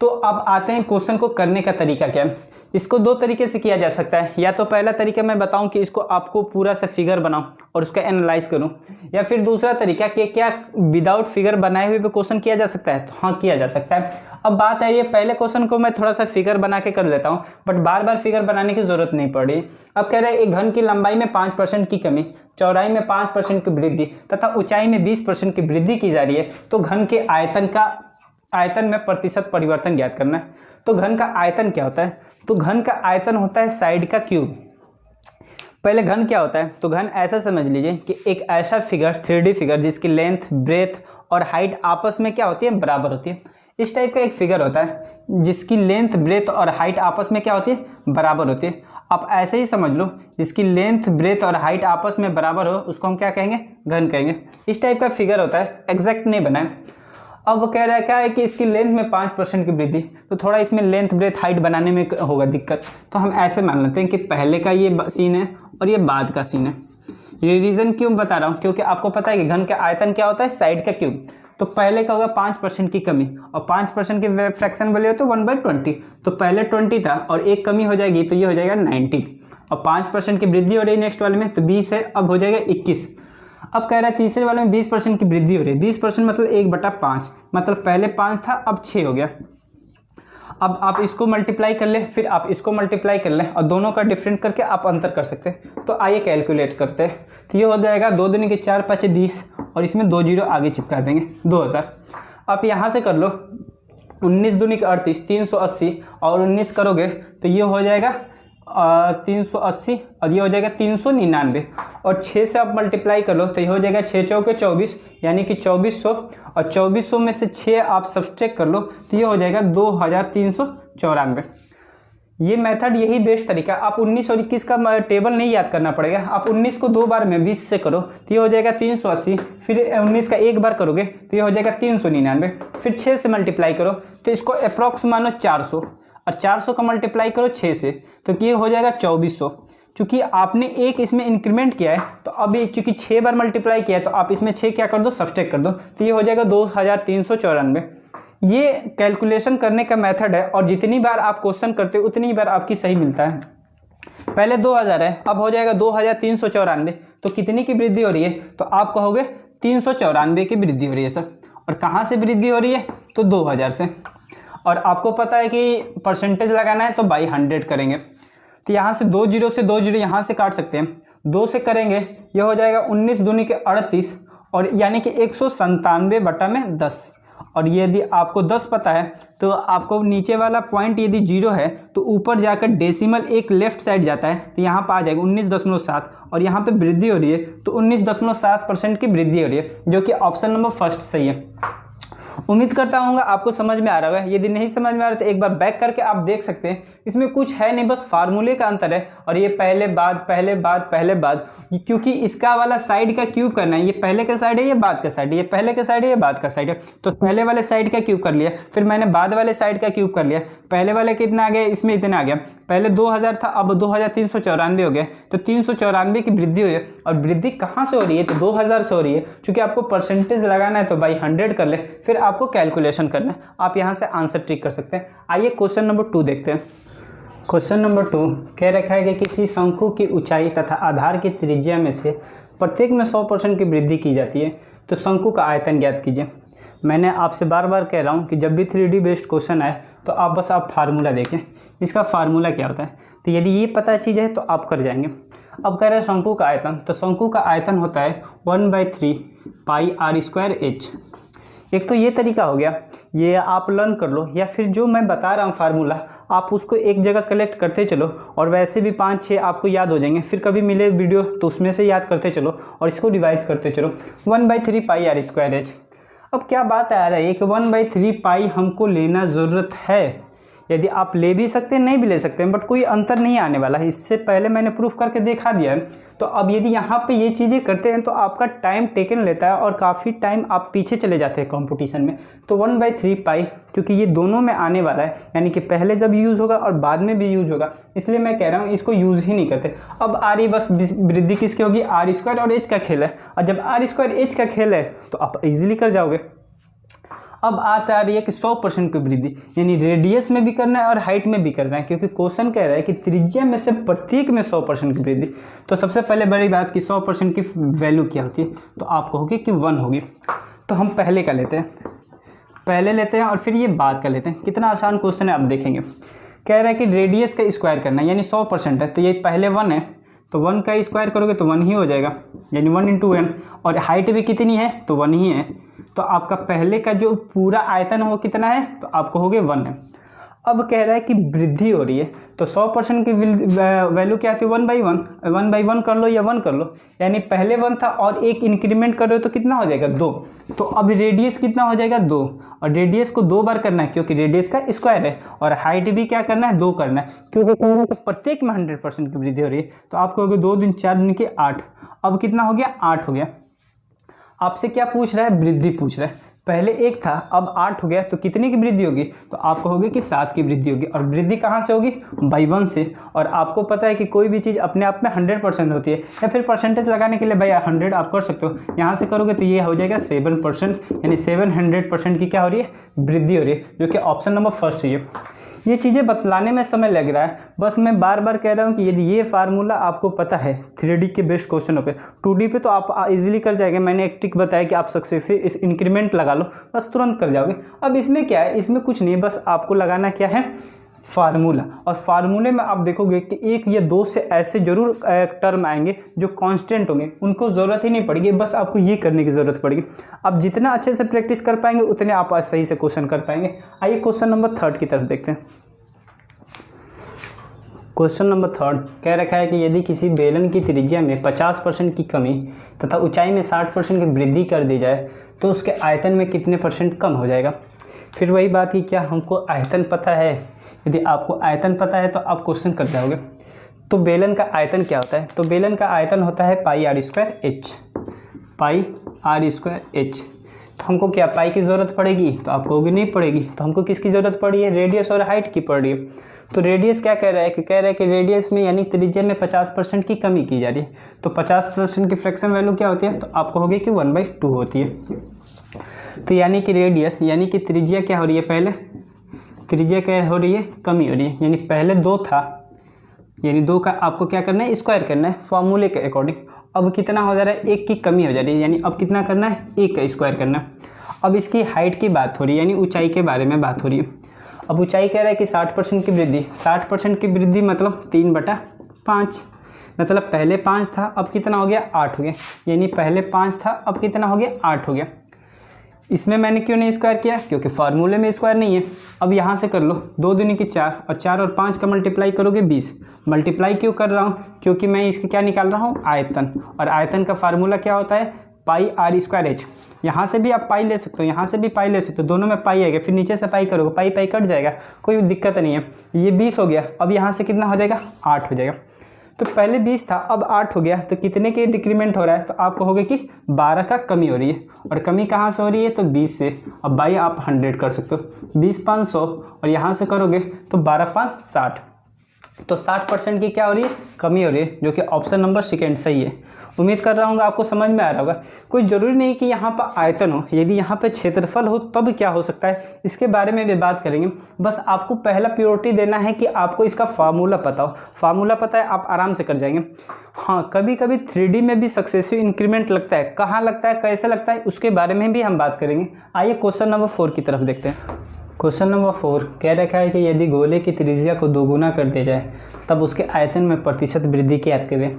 तो अब आते हैं क्वेश्चन को करने का तरीका क्या है। इसको 2 तरीके से किया जा सकता है, या तो पहला तरीका मैं बताऊं कि इसको आपको पूरा सा फिगर बनाऊं और उसका एनालाइज करूं, या फिर दूसरा तरीका कि क्या विदाउट फिगर बनाए हुए भी क्वेश्चन किया जा सकता है, तो हाँ किया जा सकता है। अब बात है ये पहले क्वेश्चन को मैं थोड़ा सा फिगर बना के कर लेता हूँ, बट बार बार फिगर बनाने की जरूरत नहीं पड़ी। अब कह रहे हैं एक घन की लंबाई में 5% की कमी, चौड़ाई में 5% की वृद्धि तथा ऊंचाई में 20% की वृद्धि की जा रही है, तो घन के आयतन में प्रतिशत परिवर्तन ज्ञात करना है। तो घन का आयतन क्या होता है? तो घन का आयतन होता है साइड का क्यूब। पहले घन क्या होता है? तो घन ऐसा समझ लीजिए कि एक ऐसा फिगर 3D फिगर जिसकी लेंथ, ब्रेथ और हाइट आपस में क्या होती है, बराबर होती है। इस टाइप का एक फिगर होता है जिसकी लेंथ, ब्रेथ और हाइट आपस में क्या होती है, बराबर होती है। आप ऐसे ही समझ लो, जिसकी लेंथ, ब्रेथ और हाइट आपस में बराबर हो उसको हम क्या कहेंगे, घन कहेंगे। इस टाइप का फिगर होता है, एग्जैक्ट नहीं बना है। अब कह रहा है क्या है कि इसकी लेंथ में 5% की वृद्धि, तो थोड़ा इसमें लेंथ, ब्रेथ, हाइट बनाने में होगा दिक्कत। तो हम ऐसे मान लेते हैं कि पहले का ये सीन है और ये बाद का सीन है। ये रीज़न क्यों बता रहा हूँ, क्योंकि आपको पता है कि घन का आयतन क्या होता है, साइड का क्यूब। तो पहले का होगा 5% की कमी, और 5% की फ्रैक्शन वैल्यू तो 1/20। तो पहले 20 था और एक कमी हो जाएगी तो ये हो जाएगा 19, और 5% की वृद्धि हो रही है नेक्स्ट वाले में, तो 20 है, अब हो जाएगा 21। अब कह रहा है तीसरे वाले में 20% की वृद्धि हो रही है। 20% मतलब 1/5, मतलब पहले 5 था अब 6 हो गया। अब आप इसको मल्टीप्लाई कर ले, फिर आप इसको मल्टीप्लाई कर लें, और दोनों का डिफरेंट करके आप अंतर कर सकते हैं। तो आइए कैलकुलेट करते हैं। तो ये हो जाएगा 2 दूनी के 4 5 20, और इसमें 2 0 आगे चिपका देंगे, 2000। आप यहाँ से कर लो 19 दूनी के 38, 380, और 19 करोगे तो ये हो जाएगा 380, और ये हो जाएगा 399, और 6 से आप मल्टीप्लाई कर लो तो ये हो जाएगा 6 चौके 24, यानी कि 2400, और 2400 में से 6 आप सब्सट्रैक्ट कर लो तो ये हो जाएगा 2394। ये मेथड यही बेस्ट तरीका। आप 19 और 21 का टेबल नहीं याद करना पड़ेगा, आप 19 को 2 बार में 20 से करो तो ये हो जाएगा 380, फिर 19 का 1 बार करोगे तो ये हो जाएगा 399, फिर 6 से मल्टीप्लाई करो तो इसको अप्रॉक्स मानो 400, और 400 का मल्टीप्लाई करो 6 से तो ये हो जाएगा 2400। चूँकि आपने एक इसमें इंक्रीमेंट किया है तो अभी चूँकि 6 बार मल्टीप्लाई किया है तो आप इसमें 6 क्या कर दो, सब्सट्रैक्ट कर दो, तो ये हो जाएगा 2394। ये कैलकुलेशन करने का मेथड है, और जितनी बार आप क्वेश्चन करते हो उतनी बार आपकी सही मिलता है। पहले 2000 है, अब हो जाएगा 2394। तो कितनी की वृद्धि हो रही है, तो आप कहोगे 394 की वृद्धि हो रही है सर। और कहाँ से वृद्धि हो रही है, तो 2000 से। और आपको पता है कि परसेंटेज लगाना है तो बाई 100 करेंगे, तो यहाँ से 2 0 से 2 0 यहाँ से काट सकते हैं, 2 से करेंगे ये हो जाएगा 19 दूनी के 38, और यानी कि 197/10। और यदि आपको 10 पता है तो आपको नीचे वाला पॉइंट यदि 0 है तो ऊपर जाकर डेसिमल एक लेफ्ट साइड जाता है, तो यहाँ पर आ जाएगा 19.7, और यहाँ पे वृद्धि हो रही है तो 19.7% की वृद्धि हो रही है, जो कि ऑप्शन नंबर फर्स्ट सही है। उम्मीद करता हूँ आपको समझ में आ रहा होगा। यदि नहीं समझ में आ रहा तो एक बार बैक करके आप देख सकते हैं। इसमें कुछ है नहीं, बस फार्मूले का अंतर है, और ये पहले बाद, क्योंकि इसका वाला साइड का क्यूब करना है। ये पहले का साइड है, ये बाद का साइड है, ये पहले का साइड है, ये बाद का साइड है। तो पहले वाले साइड का क्यूब कर लिया, फिर मैंने बाद वाले साइड का क्यूब कर लिया। पहले वाले कितना आ गया, इसमें इतना आ गया। पहले 2000 था, अब 2394 हो गया, तो 394 की वृद्धि हुई है। और वृद्धि कहाँ से हो रही है, तो 2000 से हो रही है। चूँकि आपको परसेंटेज लगाना है तो बाई 100 कर ले, फिर आपको कैलकुलेशन करना है। आप यहाँ से आंसर ट्रिक कर सकते हैं। आइए क्वेश्चन नंबर 2 देखते हैं। क्वेश्चन नंबर 2 कह रखा है कि किसी शंकु की ऊंचाई तथा आधार की त्रिज्या में से प्रत्येक में 100% की वृद्धि की जाती है, तो शंकु का आयतन ज्ञात कीजिए। मैंने आपसे बार बार कह रहा हूँ कि जब भी 3D बेस्ड क्वेश्चन आए तो आप फार्मूला देखें, इसका फार्मूला क्या होता है। तो यदि ये पता चीज़ है तो आप कर जाएंगे। अब कह रहे हैं शंकु का आयतन, तो शंकु का आयतन होता है 1/3 पाई r²h। एक तो ये तरीका हो गया, ये आप लर्न कर लो, या फिर जो मैं बता रहा हूँ फार्मूला आप उसको एक जगह कलेक्ट करते चलो, और वैसे भी 5-6 आपको याद हो जाएंगे। फिर कभी मिले वीडियो तो उसमें से याद करते चलो और इसको रिवाइज करते चलो। 1/3 पाई r²h। अब क्या बात आ रही है कि 1/3 पाई हमको लेना ज़रूरत है। यदि आप ले भी सकते हैं, नहीं भी ले सकते हैं, बट कोई अंतर नहीं आने वाला है। इससे पहले मैंने प्रूफ करके दिखा दिया है। तो अब यदि यहाँ पे ये चीज़ें करते हैं तो आपका टाइम टेकन लेता है और काफ़ी टाइम आप पीछे चले जाते हैं कंपटीशन में। तो 1/3 पाई, क्योंकि ये दोनों में आने वाला है, यानी कि पहले जब यूज़ होगा और बाद में भी यूज़ होगा, इसलिए मैं कह रहा हूँ इसको यूज़ ही नहीं करते। अब आ रही बस वृद्धि किसकी होगी, r² और h का खेल है। और जब r² h का खेल है तो आप इजीली कर जाओगे। अब आता आ रही है कि 100% की वृद्धि, यानी रेडियस में भी करना है और हाइट में भी करना है, क्योंकि क्वेश्चन कह रहा है कि त्रिज्या में से प्रत्येक में 100% की वृद्धि। तो सबसे पहले बड़ी बात कि 100% की वैल्यू क्या होती है, तो आप कहोगे कि 1 होगी। तो हम पहले का लेते हैं, पहले लेते हैं और फिर ये बाद का लेते हैं। कितना आसान क्वेश्चन है आप देखेंगे। कह रहा है कि रेडियस का स्क्वायर करना है, यानी 100% है, तो ये पहले 1 है, तो 1 का स्क्वायर करोगे तो 1 ही हो जाएगा, यानी 1 × 1। और हाइट भी कितनी है, तो 1 ही है। तो आपका पहले का जो पूरा आयतन है वो कितना है, तो आप कहोगे 1 है। अब कह रहा है कि वृद्धि हो रही है, तो 100% की वैल्यू क्या आती है, 1/1। 1/1 कर लो या 1 कर लो, यानी पहले 1 था और एक इंक्रीमेंट कर रहे हो तो कितना हो जाएगा, 2। तो अब रेडियस कितना हो जाएगा, 2। और रेडियस को 2 बार करना है, क्योंकि रेडियस का स्क्वायर है। और हाइट भी क्या करना है, 2 करना है, क्योंकि प्रत्येक में 100% की वृद्धि हो रही है। तो आप कहोगे 2 दूनी 4 दूनी के 8। अब कितना हो गया, 8 हो गया। आपसे क्या पूछ रहा है, वृद्धि पूछ रहा है। पहले 1 था, अब 8 हो गया, तो कितने की वृद्धि होगी, तो आप कहोगे कि 7 की वृद्धि होगी। और वृद्धि कहाँ से होगी, /1 से। और आपको पता है कि कोई भी चीज़ अपने आप में 100% होती है, या फिर परसेंटेज लगाने के लिए भाई 100 आप कर सकते हो। यहाँ से करोगे तो ये हो जाएगा 7%, यानी 700% की क्या हो रही है, वृद्धि हो रही है, जो कि ऑप्शन नंबर फर्स्ट है। ये चीज़ें बतलाने में समय लग रहा है, बस मैं बार बार कह रहा हूँ कि यदि ये फार्मूला आपको पता है 3D के बेस्ट क्वेश्चनों पे, 2D पे तो आप इजीली कर जाएंगे। मैंने एक ट्रिक बताया कि आप सक्सेस से इस इंक्रीमेंट लगा लो, बस तुरंत कर जाओगे। अब इसमें क्या है, इसमें कुछ नहीं है, बस आपको लगाना क्या है, फार्मूला। और फार्मूले में आप देखोगे कि 1 या 2 से ऐसे जरूर टर्म आएंगे जो कांस्टेंट होंगे, उनको ज़रूरत ही नहीं पड़ेगी, बस आपको ये करने की ज़रूरत पड़ेगी। आप जितना अच्छे से प्रैक्टिस कर पाएंगे उतने आप सही से क्वेश्चन कर पाएंगे। आइए क्वेश्चन नंबर 3 की तरफ देखते हैं। क्वेश्चन नंबर 3 कह रखा है कि यदि किसी बेलन की त्रिज्या में 50% की कमी तथा ऊंचाई में 60% की वृद्धि कर दी जाए तो उसके आयतन में कितने % कम हो जाएगा। फिर वही बात कि क्या हमको आयतन पता है। यदि आपको आयतन पता है तो आप क्वेश्चन कर जाओगे। तो बेलन का आयतन क्या होता है, तो बेलन का आयतन होता है πr²h। πr²h। तो हमको क्या पाई की ज़रूरत पड़ेगी, तो आपको भी नहीं पड़ेगी। तो हमको किसकी ज़रूरत पड़ी है, रेडियस और हाइट की पड़ रही है। तो रेडियस क्या कह रहा है, कि कह रहा है कि रेडियस में यानी त्रिज्या में 50% की कमी की जा रही है। तो 50% की फ्रैक्शन वैल्यू क्या होती है, तो आप कहोगे कि 1/2 होती है। तो यानी कि रेडियस यानी कि त्रिज्या क्या हो रही है, पहले त्रिज्या क्या हो रही है, कमी हो रही है। यानी पहले 2 था, यानी 2 का आपको क्या करना है, स्क्वायर करना है फॉर्मूले के अकॉर्डिंग। अब कितना हो जा रहा है, 1 की कमी हो जा रही है, यानी अब कितना करना है, 1 का स्क्वायर करना है। अब इसकी हाइट की बात हो रही है, यानी ऊंचाई के बारे में बात हो रही है। अब ऊंचाई कह रहा है कि 60% की वृद्धि, 60% की वृद्धि मतलब 3/5, मतलब पहले 5 था अब कितना हो गया, 8 हो गया। यानी पहले 5 था अब कितना हो गया, 8 हो गया। इसमें मैंने क्यों नहीं स्क्वायर किया, क्योंकि फार्मूले में स्क्वायर नहीं है। अब यहाँ से कर लो, 2 दूनी की 4 और 4 और 5 का मल्टीप्लाई करोगे 20। मल्टीप्लाई क्यों कर रहा हूँ, क्योंकि मैं इसके क्या निकाल रहा हूँ, आयतन। और आयतन का फार्मूला क्या होता है, πr²h। यहाँ से भी आप पाई ले सकते हो, यहाँ से भी पाई ले सकते हो, दोनों में पाई आएगा। फिर नीचे से पाई करोगे, पाई पाई कट जाएगा, कोई दिक्कत नहीं है। ये 20 हो गया, अब यहाँ से कितना हो जाएगा, 8 हो जाएगा। तो पहले 20 था अब 8 हो गया, तो कितने के डिक्रीमेंट हो रहा है, तो आप कहोगे कि 12 का कमी हो रही है। और कमी कहाँ से हो रही है, तो 20 से। अब बाई आप 100 कर सकते हो, 20 500 और यहाँ से करोगे तो 12 5 60। तो 60% की क्या हो रही है, कमी हो रही है, जो कि ऑप्शन नंबर सेकेंड सही है। उम्मीद कर रहा हूँ आपको समझ में आ रहा होगा। कोई ज़रूरी नहीं कि यहाँ पर आयतन हो, यदि यहाँ पे क्षेत्रफल हो तब क्या हो सकता है, इसके बारे में भी बात करेंगे। बस आपको पहला प्रायोरिटी देना है कि आपको इसका फार्मूला पता हो। फार्मूला पता है, आप आराम से कर जाएंगे। हाँ, कभी कभी 3D में भी सक्सेसिव इंक्रीमेंट लगता है, कहाँ लगता है, कैसे लगता है, उसके बारे में भी हम बात करेंगे। आइए क्वेश्चन नंबर 4 की तरफ देखते हैं। क्वेश्चन नंबर 4 कह रखा है कि यदि गोले की त्रिज्या को दोगुना कर दिया जाए तब उसके आयतन में प्रतिशत वृद्धि ज्ञात करें।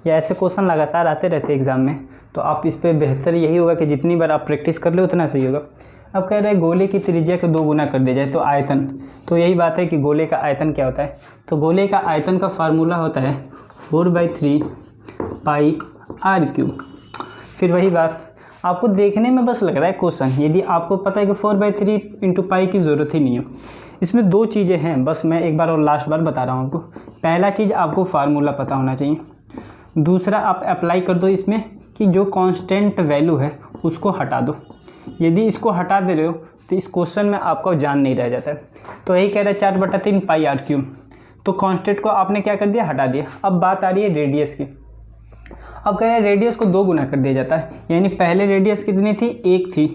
या ऐसे क्वेश्चन लगातार आते रहते हैं एग्जाम में, तो आप इस पर बेहतर यही होगा कि जितनी बार आप प्रैक्टिस कर लो उतना सही होगा। अब कह रहे हैं गोले की त्रिज्या को दोगुना कर दिया जाए तो आयतन, तो यही बात है कि गोले का आयतन क्या होता है। तो गोले का आयतन का फार्मूला होता है 4/3 पाई r³। फिर वही बात, आपको देखने में बस लग रहा है क्वेश्चन, यदि आपको पता है कि 4/3 इंटू पाई की ज़रूरत ही नहीं है। इसमें दो चीज़ें हैं, बस मैं एक बार और लास्ट बार बता रहा हूँ आपको। पहला चीज़ आपको फार्मूला पता होना चाहिए, दूसरा आप अप्लाई कर दो इसमें कि जो कांस्टेंट वैल्यू है उसको हटा दो। यदि इसको हटा दे रहे हो तो इस क्वेश्चन में आपका जान नहीं रह जाता है। तो यही कह रहा है 4/3 पाई r³। तो कांस्टेंट को आपने क्या कर दिया, हटा दिया। अब बात आ रही है रेडियस की। अब कह रहे हैं रेडियस को 2 गुना कर दिया जाता है, यानी पहले रेडियस कितनी थी, 1 थी।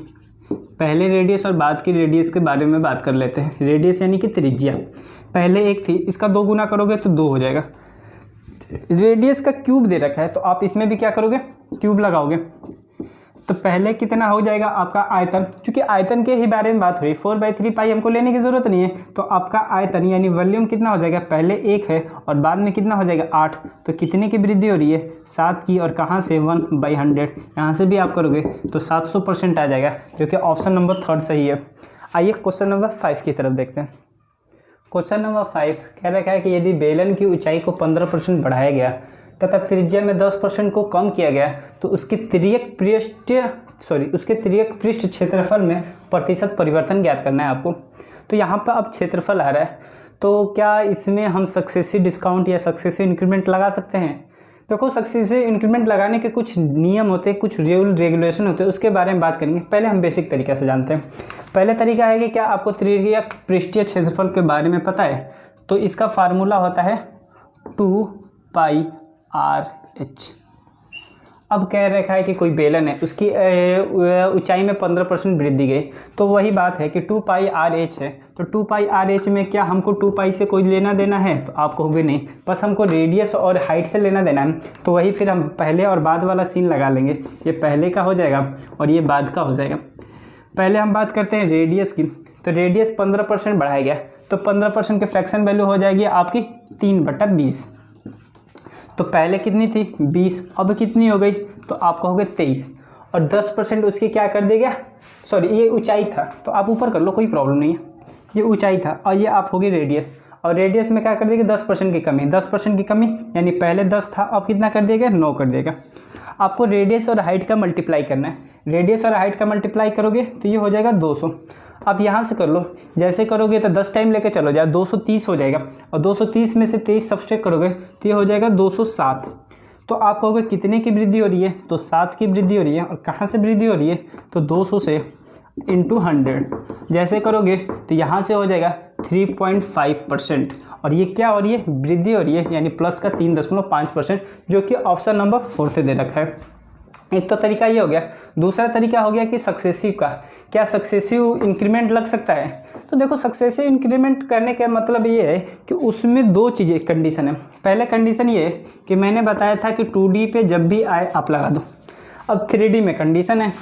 पहले रेडियस और बाद की रेडियस के बारे में बात कर लेते हैं। रेडियस यानी कि त्रिज्या, पहले 1 थी, इसका 2 गुना करोगे तो 2 हो जाएगा। रेडियस का क्यूब दे रखा है तो आप इसमें भी क्या करोगे, क्यूब लगाओगे। तो पहले कितना हो जाएगा आपका आयतन, क्योंकि आयतन के ही बारे में बात हो रही है। 4/3 पाई हमको लेने की ज़रूरत नहीं है। तो आपका आयतन यानी वॉल्यूम कितना हो जाएगा, पहले 1 है और बाद में कितना हो जाएगा 8। तो कितने की वृद्धि हो रही है, 7 की। और कहाँ से, 1/100। यहाँ से भी आप करोगे तो 700% आ जाएगा, जो कि ऑप्शन नंबर 3 सही है। आइए क्वेश्चन नंबर 5 की तरफ देखते हैं। क्वेश्चन नंबर 5 कह रखा है कि यदि बेलन की ऊंचाई को 15% बढ़ाया गया तथा त्रिज्या में 10% को कम किया गया तो उसके तिर्यक पृष्ठ क्षेत्रफल में प्रतिशत परिवर्तन ज्ञात करना है आपको। तो यहाँ पर अब क्षेत्रफल आ रहा है, तो क्या इसमें हम सक्सेसिव डिस्काउंट या सक्सेसिव इंक्रीमेंट लगा सकते हैं। देखो, सक्सेसिव इंक्रीमेंट लगाने के कुछ नियम होते हैं, कुछ रेगुलेशन होते हैं, उसके बारे में बात करेंगे। पहले हम बेसिक तरीके से जानते हैं। पहले तरीका है कि क्या आपको तिर्यक पृष्ठीय क्षेत्रफल के बारे में पता है। तो इसका फार्मूला होता है 2πr/h। अब कह रखा है कि कोई बेलन है, उसकी ऊंचाई में 15% वृद्धि गई। तो वही बात है कि 2πr/h है। तो 2πr/h में क्या हमको 2π से कोई लेना देना है, तो आप कहोगे नहीं, बस हमको रेडियस और हाइट से लेना देना है। तो वही फिर हम पहले और बाद वाला सीन लगा लेंगे। ये पहले का हो जाएगा और ये बाद का हो जाएगा। पहले हम बात करते हैं रेडियस की। तो रेडियस 15% बढ़ाया गया, तो 15% की फ्रैक्शन वैल्यू हो जाएगी आपकी 3/20। तो पहले कितनी थी, 20, अब कितनी हो गई, तो आप कहोगे 23। और 10% उसकी क्या कर दिया गया, सॉरी ये ऊंचाई था, तो आप ऊपर कर लो, कोई प्रॉब्लम नहीं है। ये ऊंचाई था और ये आप होगी रेडियस। और रेडियस में क्या कर देगा, 10% की कमी। 10% की कमी यानी पहले 10 था, अब कितना कर दिया गया, 9 कर देगा। आपको रेडियस और हाइट का मल्टीप्लाई करना है। रेडियस और हाइट का मल्टीप्लाई करोगे तो ये हो जाएगा 200। अब यहाँ से कर लो, जैसे करोगे तो 10 टाइम लेके चलो जाए, 230 हो जाएगा। और 230 में से 23 सब्सट्रैक्ट करोगे तो ये हो जाएगा 207। तो आप कहोगे कितने की वृद्धि हो रही है, तो 7 की वृद्धि हो रही है। और कहाँ से वृद्धि हो रही है, तो 200 से इंटू 100 जैसे करोगे तो यहाँ से हो जाएगा 3.5%। और ये क्या हो रही है, वृद्धि हो रही है, यानी प्लस का 3.5%, जो कि ऑप्शन नंबर 4 दे रखा है। एक तो तरीका ये हो गया। दूसरा तरीका हो गया कि सक्सेसिव का, क्या सक्सेसिव इंक्रीमेंट लग सकता है। तो देखो, सक्सेसिव इंक्रीमेंट करने का मतलब ये है कि उसमें 2 चीज़ें कंडीशन है। पहले कंडीशन ये है कि मैंने बताया था कि 2D पे जब भी आए आप लगा दो। अब 3D में कंडीशन है।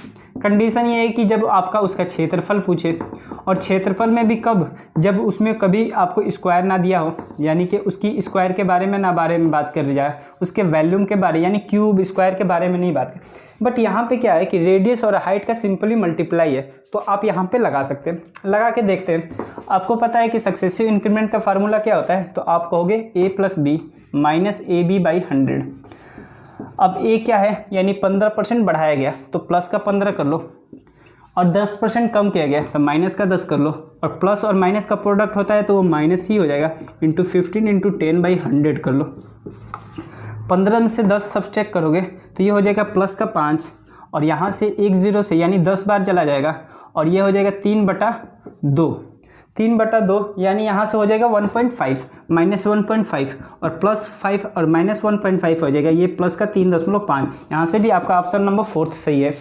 कंडीशन ये है कि जब आपका उसका क्षेत्रफल पूछे, और क्षेत्रफल में भी कब, जब उसमें कभी आपको स्क्वायर ना दिया हो, यानी कि उसकी स्क्वायर के बारे में बात कर जाए, उसके वॉल्यूम के बारे यानी क्यूब स्क्वायर के बारे में नहीं बात कर। बट यहाँ पे क्या है कि रेडियस और हाइट का सिंपली मल्टीप्लाई है, तो आप यहाँ पे लगा सकते हैं। लगा के देखते हैं। आपको पता है कि सक्सेसिव इंक्रीमेंट का फार्मूला क्या होता है, तो आप कहोगे a+b माइनस AB/100। अब ए क्या है, यानी 15% बढ़ाया गया तो प्लस का 15 कर लो, और 10% कम किया गया तो माइनस का 10 कर लो। और प्लस और माइनस का प्रोडक्ट होता है तो वो माइनस ही हो जाएगा, इंटू 15 इंटू 10/100 कर लो। 15 में से 10 सब्सट्रैक्ट करोगे तो ये हो जाएगा प्लस का 5, और यहाँ से 1 0 से यानी 10 बार चला जाएगा, और ये हो जाएगा 3/2। 3/2 यानी यहाँ से हो जाएगा 1.5 माइनस 1.5 और +5 और माइनस 1.5 हो जाएगा, ये प्लस का 3.5। यहाँ से भी आपका ऑप्शन नंबर 4 सही है।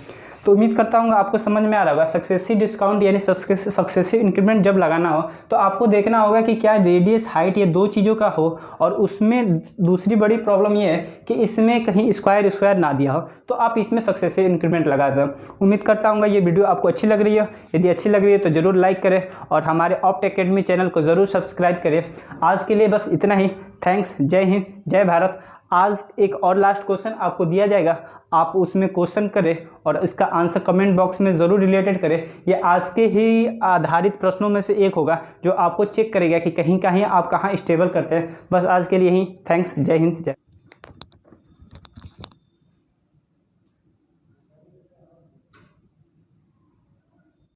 तो उम्मीद करता हूँ आपको समझ में आ रहा होगा। सक्सेसिव डिस्काउंट यानी सक्सेसिव इंक्रीमेंट जब लगाना हो तो आपको देखना होगा कि क्या रेडियस हाइट ये दो चीज़ों का हो, और उसमें दूसरी बड़ी प्रॉब्लम ये है कि इसमें कहीं स्क्वायर ना दिया हो, तो आप इसमें सक्सेसिव इंक्रीमेंट लगा दो। उम्मीद करता हूँ ये वीडियो आपको अच्छी लग रही है। यदि अच्छी लग रही है तो ज़रूर लाइक करें और हमारे ऑप्ट एकेडमी चैनल को ज़रूर सब्सक्राइब करें। आज के लिए बस इतना ही। थैंक्स। जय हिंद, जय भारत। आज एक और लास्ट क्वेश्चन आपको दिया जाएगा, आप उसमें क्वेश्चन करें और इसका आंसर कमेंट बॉक्स में ज़रूर रिलेटेड करें। ये आज के ही आधारित प्रश्नों में से एक होगा जो आपको चेक करेगा कि कहीं कहीं आप कहाँ स्टेबल करते हैं। बस आज के लिए यही। थैंक्स। जय हिंद, जय।